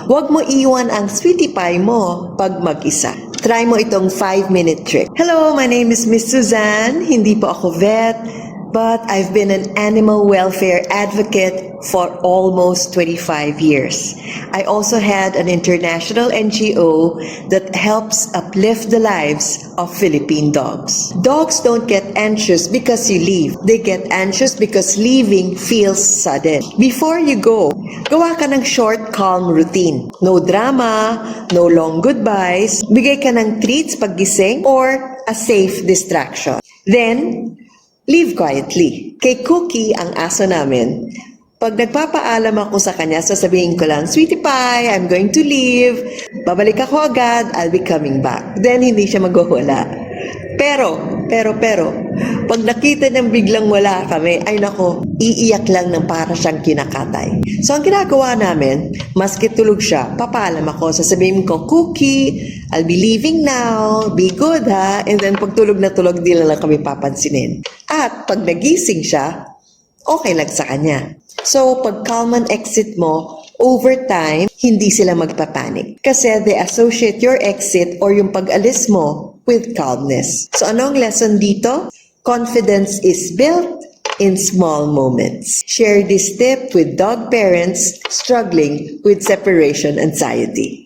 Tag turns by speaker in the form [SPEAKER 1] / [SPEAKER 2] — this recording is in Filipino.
[SPEAKER 1] Huwag mo iwan ang sweetie pie mo pag mag-isa. Try mo itong 5-minute trick. Hello, my name is Miss Suzanne. Hindi po ako vet, but I've been an animal welfare advocate for almost 25 years. I also had an international NGO that helps uplift the lives of Philippine dogs. Dogs don't get anxious because you leave. They get anxious because leaving feels sudden. Before you go, gawa ka ng short, calm routine. No drama, no long goodbyes. Bigay ka ng treats paggising or a safe distraction. Then, leave quietly. Kay Cookie, ang aso namin, pag nagpapaalam ako sa kanya, sasabihin ko lang, Sweetie Pie, I'm going to leave. Babalik ako agad, I'll be coming back. Then, hindi siya magwawala. Pero, pag nakita niyang biglang wala kami, ay nako, iiyak lang ng para siyang kinakatay. So, ang ginagawa namin, maski tulog siya, papaalam ako, sasabihin ko, Cookie, I'll be leaving now, be good ha, and then pag tulog na tulog, di lang kami papansinin. At pag nagising siya, okay lang sa kanya. So, pag calm and exit mo, over time, hindi sila magpapanik. Kasi they associate your exit or yung pag-alis mo with calmness. So, anong lesson dito? Confidence is built in small moments. Share this tip with dog parents struggling with separation anxiety.